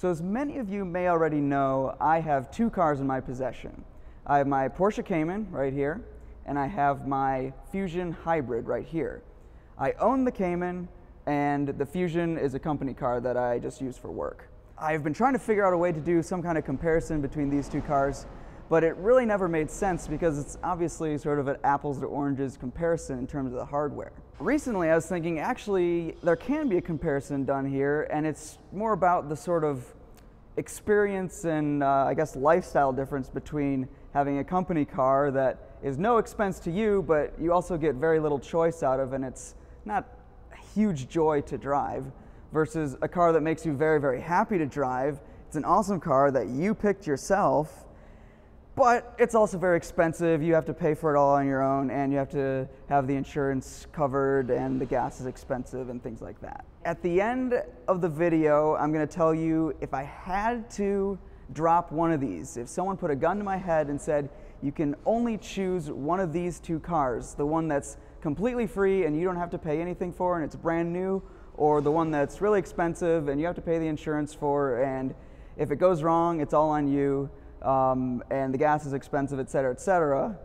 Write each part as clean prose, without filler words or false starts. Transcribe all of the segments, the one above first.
So as many of you may already know, I have two cars in my possession. I have my Porsche Cayman right here, and I have my Fusion Hybrid right here. I own the Cayman, and the Fusion is a company car that I just use for work. I've been trying to figure out a way to do some kind of comparison between these two cars, but it really never made sense because it's obviously sort of an apples to oranges comparison in terms of the hardware. Recently I was thinking actually there can be a comparison done here, and it's more about the sort of experience and I guess lifestyle difference between having a company car that is no expense to you, but you also get very little choice out of, and it's not a huge joy to drive, versus a car that makes you very, very happy to drive. It's an awesome car that you picked yourself, but it's also very expensive. You have to pay for it all on your own, and you have to have the insurance covered, and the gas is expensive and things like that. At the end of the video, I'm going to tell you if I had to drop one of these, if someone put a gun to my head and said, you can only choose one of these two cars, the one that's completely free and you don't have to pay anything for and it's brand new, or the one that's really expensive and you have to pay the insurance for, and if it goes wrong, it's all on you, and the gas is expensive, etc.,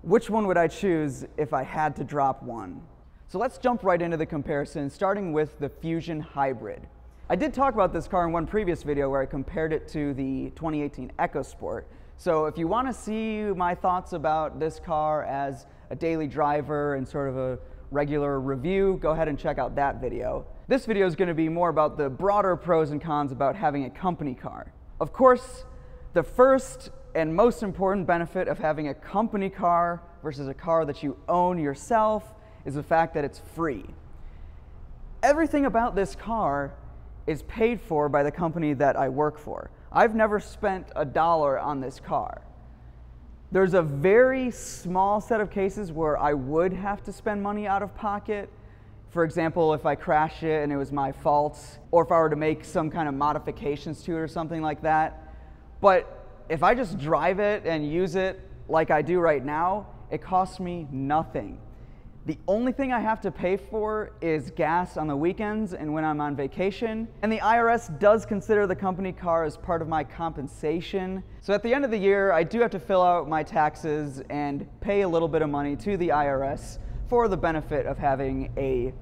which one would I choose if I had to drop one? So let's jump right into the comparison, starting with the Fusion Hybrid. I did talk about this car in one previous video where I compared it to the 2018 EcoSport. So if you want to see my thoughts about this car as a daily driver and sort of a regular review, go ahead and check out that video. This video is going to be more about the broader pros and cons about having a company car. Of course, the first and most important benefit of having a company car versus a car that you own yourself is the fact that it's free. Everything about this car is paid for by the company that I work for. I've never spent $1 on this car. There's a very small set of cases where I would have to spend money out of pocket. For example, if I crash it and it was my fault, or if I were to make some kind of modifications to it or something like that. But if I just drive it and use it like I do right now, it costs me nothing. The only thing I have to pay for is gas on the weekends and when I'm on vacation. And the IRS does consider the company car as part of my compensation. So at the end of the year, I do have to fill out my taxes and pay a little bit of money to the IRS for the benefit of having a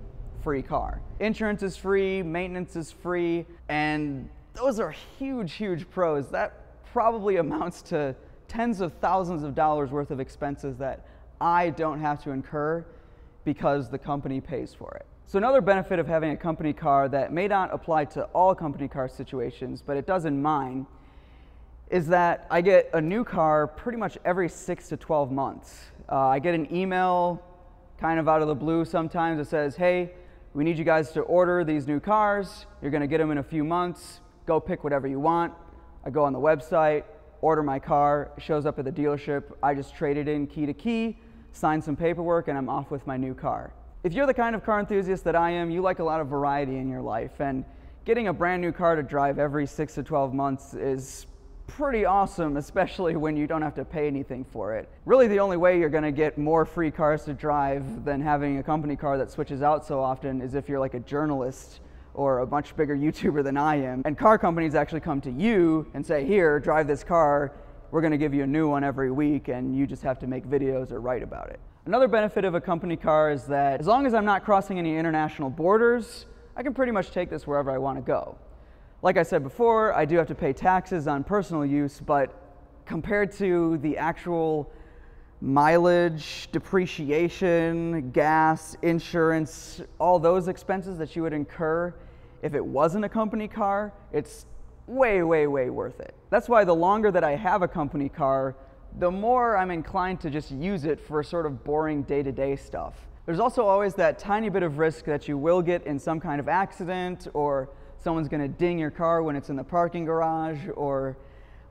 free car. Insurance is free, maintenance is free, and those are huge, huge pros. That probably amounts to tens of thousands of dollars worth of expenses that I don't have to incur because the company pays for it. So another benefit of having a company car that may not apply to all company car situations, but it does in mine, is that I get a new car pretty much every 6 to 12 months. I get an email kind of out of the blue sometimes that says, hey, we need you guys to order these new cars. You're gonna get them in a few months. Go pick whatever you want. I go on the website, order my car, it shows up at the dealership. I just trade it in key to key, sign some paperwork, and I'm off with my new car. If you're the kind of car enthusiast that I am, you like a lot of variety in your life, and getting a brand new car to drive every 6 to 12 months is pretty awesome, especially when you don't have to pay anything for it. Really, the only way you're gonna get more free cars to drive than having a company car that switches out so often is if you're like a journalist or a much bigger YouTuber than I am, and car companies actually come to you and say, here, drive this car, we're gonna give you a new one every week, and you just have to make videos or write about it. Another benefit of a company car is that as long as I'm not crossing any international borders, I can pretty much take this wherever I wanna go. Like I said before, I do have to pay taxes on personal use, but compared to the actual mileage, depreciation, gas, insurance, all those expenses that you would incur if it wasn't a company car, it's way, way, way worth it. That's why the longer that I have a company car, the more I'm inclined to just use it for sort of boring day-to-day stuff. There's also always that tiny bit of risk that you will get in some kind of accident, or someone's gonna ding your car when it's in the parking garage, or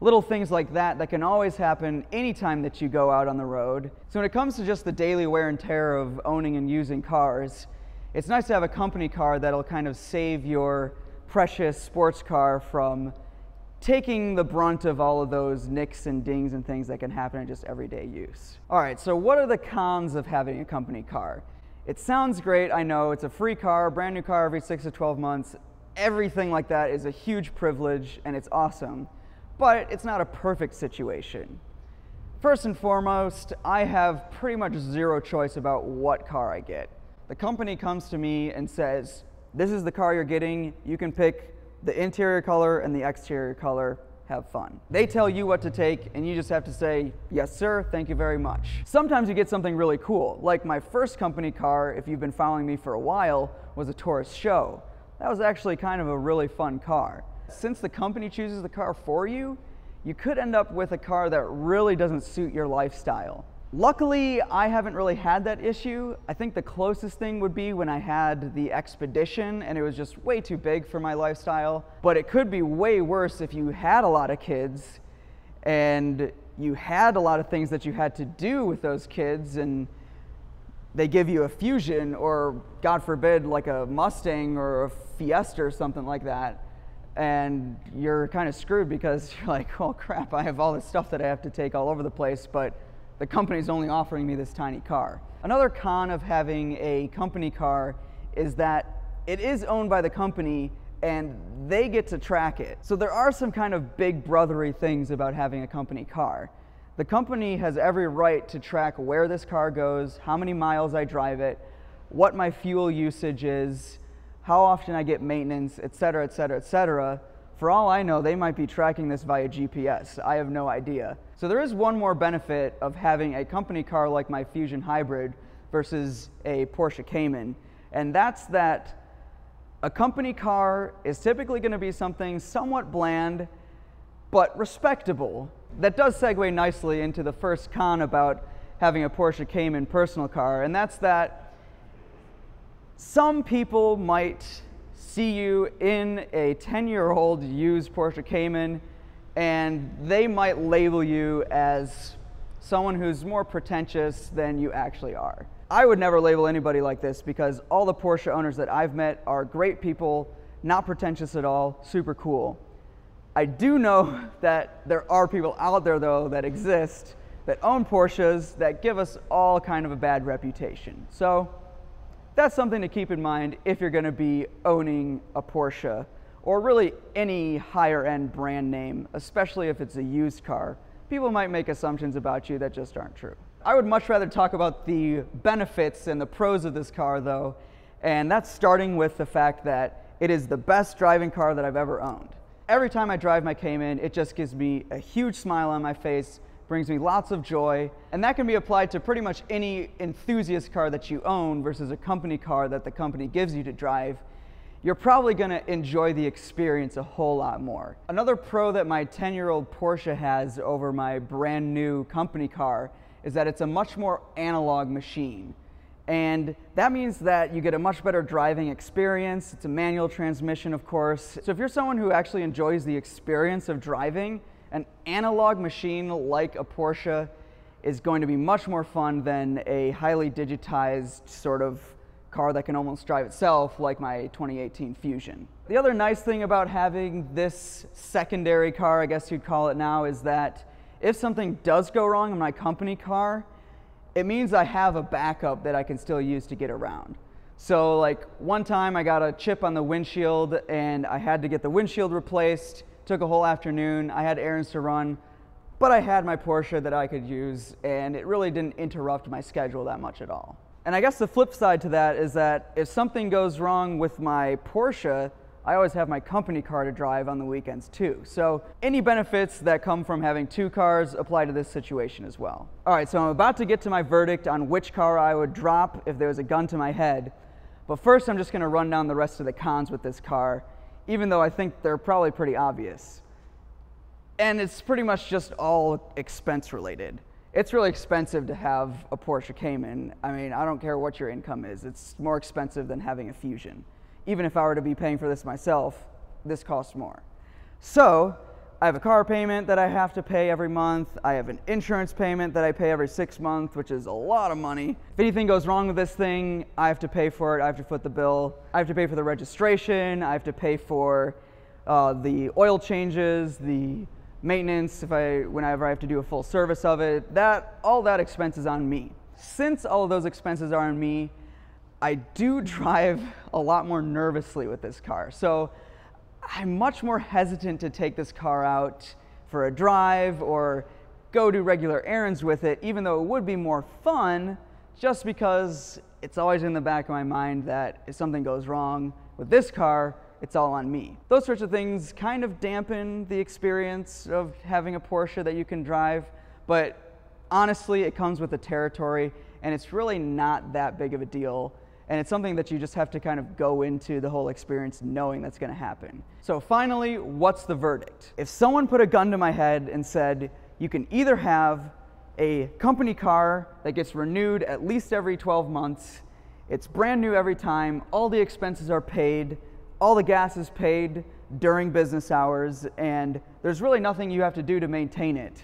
little things like that that can always happen anytime that you go out on the road. So when it comes to just the daily wear and tear of owning and using cars, it's nice to have a company car that'll kind of save your precious sports car from taking the brunt of all of those nicks and dings and things that can happen in just everyday use. All right, so what are the cons of having a company car? It sounds great, I know, it's a free car, brand new car every 6 to 12 months. everything like that is a huge privilege and it's awesome, but it's not a perfect situation. First and foremost, I have pretty much zero choice about what car I get. The company comes to me and says, this is the car you're getting, you can pick the interior color and the exterior color, have fun. They tell you what to take and you just have to say, yes sir, thank you very much. Sometimes you get something really cool, like my first company car, if you've been following me for a while, was a Taurus Show. That was actually kind of a really fun car. Since the company chooses the car for you, you could end up with a car that really doesn't suit your lifestyle. Luckily, I haven't really had that issue. I think the closest thing would be when I had the Expedition and it was just way too big for my lifestyle. But it could be way worse if you had a lot of kids and you had a lot of things that you had to do with those kids and they give you a Fusion or, God forbid, like a Mustang or a Fiesta or something like that. And you're kind of screwed because you're like, oh crap, I have all this stuff that I have to take all over the place, but the company's only offering me this tiny car. Another con of having a company car is that it is owned by the company and they get to track it. So there are some kind of big brothery things about having a company car. The company has every right to track where this car goes, how many miles I drive it, what my fuel usage is, how often I get maintenance, etc., etc., etc. For all I know, they might be tracking this via GPS. I have no idea. So there is one more benefit of having a company car like my Fusion Hybrid versus a Porsche Cayman, and that's that a company car is typically going to be something somewhat bland, but respectable. That does segue nicely into the first con about having a Porsche Cayman personal car, and that's that some people might see you in a 10-year-old used Porsche Cayman and they might label you as someone who's more pretentious than you actually are. I would never label anybody like this because all the Porsche owners that I've met are great people, not pretentious at all, super cool. I do know that there are people out there though that exist that own Porsches that give us all kind of a bad reputation. So that's something to keep in mind if you're going to be owning a Porsche or really any higher end brand name, especially if it's a used car. People might make assumptions about you that just aren't true. I would much rather talk about the benefits and the pros of this car though, and that's starting with the fact that it is the best driving car that I've ever owned. Every time I drive my Cayman, it just gives me a huge smile on my face, brings me lots of joy, and that can be applied to pretty much any enthusiast car that you own versus a company car that the company gives you to drive. You're probably going to enjoy the experience a whole lot more. Another pro that my 10-year-old Porsche has over my brand new company car is that it's a much more analog machine. And that means that you get a much better driving experience. It's a manual transmission, of course. So if you're someone who actually enjoys the experience of driving, an analog machine like a Porsche is going to be much more fun than a highly digitized sort of car that can almost drive itself like my 2018 Fusion. The other nice thing about having this secondary car, I guess you'd call it now, is that if something does go wrong in my company car, it means I have a backup that I can still use to get around. So like one time I got a chip on the windshield and I had to get the windshield replaced. Took a whole afternoon, I had errands to run, but I had my Porsche that I could use and it really didn't interrupt my schedule that much at all. And I guess the flip side to that is that if something goes wrong with my Porsche, I always have my company car to drive on the weekends too. So any benefits that come from having two cars apply to this situation as well. All right, so I'm about to get to my verdict on which car I would drop if there was a gun to my head. But first I'm just going to run down the rest of the cons with this car, even though I think they're probably pretty obvious. And it's pretty much just all expense related. It's really expensive to have a Porsche Cayman. I mean, I don't care what your income is. It's more expensive than having a Fusion. Even if I were to be paying for this myself, this costs more. So I have a car payment that I have to pay every month. I have an insurance payment that I pay every 6 months, which is a lot of money. If anything goes wrong with this thing, I have to pay for it. I have to foot the bill. I have to pay for the registration. I have to pay for the oil changes, the maintenance, whenever I have to do a full service of it. All that expense is on me. Since all of those expenses are on me, I do drive a lot more nervously with this car. So I'm much more hesitant to take this car out for a drive or go do regular errands with it, even though it would be more fun, just because it's always in the back of my mind that if something goes wrong with this car, it's all on me. Those sorts of things kind of dampen the experience of having a Porsche that you can drive, but honestly, it comes with the territory, and it's really not that big of a deal. And it's something that you just have to kind of go into the whole experience knowing that's going to happen. So finally, what's the verdict? If someone put a gun to my head and said, you can either have a company car that gets renewed at least every 12 months, it's brand new every time, all the expenses are paid, all the gas is paid during business hours, and there's really nothing you have to do to maintain it.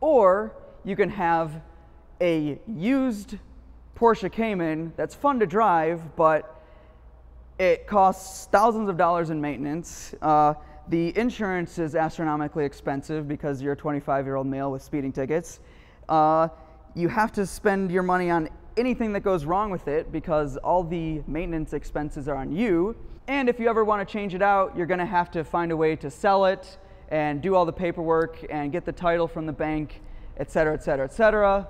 Or you can have a used Porsche Cayman that's fun to drive, but it costs thousands of dollars in maintenance. The insurance is astronomically expensive because you're a 25-year-old male with speeding tickets. You have to spend your money on anything that goes wrong with it because all the maintenance expenses are on you. And if you ever want to change it out, you're going to have to find a way to sell it and do all the paperwork and get the title from the bank, etc., etc., etc.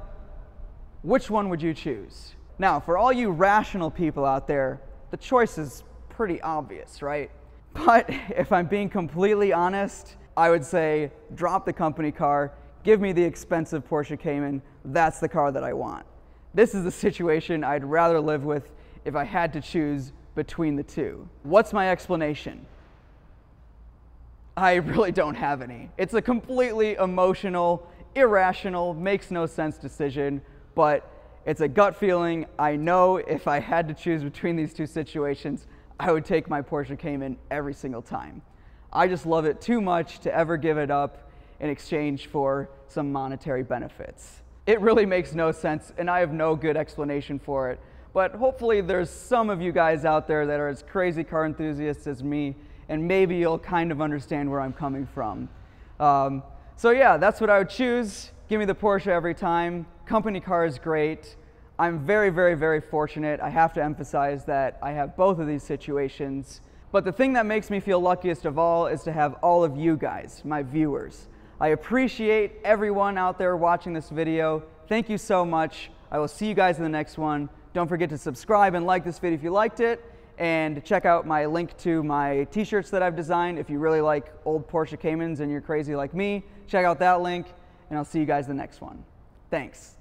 Which one would you choose? Now, for all you rational people out there, the choice is pretty obvious, right? But if I'm being completely honest, I would say drop the company car, give me the expensive Porsche Cayman. That's the car that I want. This is the situation I'd rather live with if I had to choose between the two. What's my explanation? I really don't have any. It's a completely emotional, irrational, makes no sense decision, but it's a gut feeling. I know if I had to choose between these two situations, I would take my Porsche Cayman every single time. I just love it too much to ever give it up in exchange for some monetary benefits. It really makes no sense, and I have no good explanation for it. But hopefully there's some of you guys out there that are as crazy car enthusiasts as me, and maybe you'll kind of understand where I'm coming from. So yeah, that's what I would choose. Give me the Porsche every time. Company car is great. I'm very, very, very fortunate. I have to emphasize that I have both of these situations. But the thing that makes me feel luckiest of all is to have all of you guys, my viewers. I appreciate everyone out there watching this video. Thank you so much. I will see you guys in the next one. Don't forget to subscribe and like this video if you liked it, and check out my link to my t-shirts that I've designed. If you really like old Porsche Caymans and you're crazy like me, check out that link, and I'll see you guys in the next one. Thanks.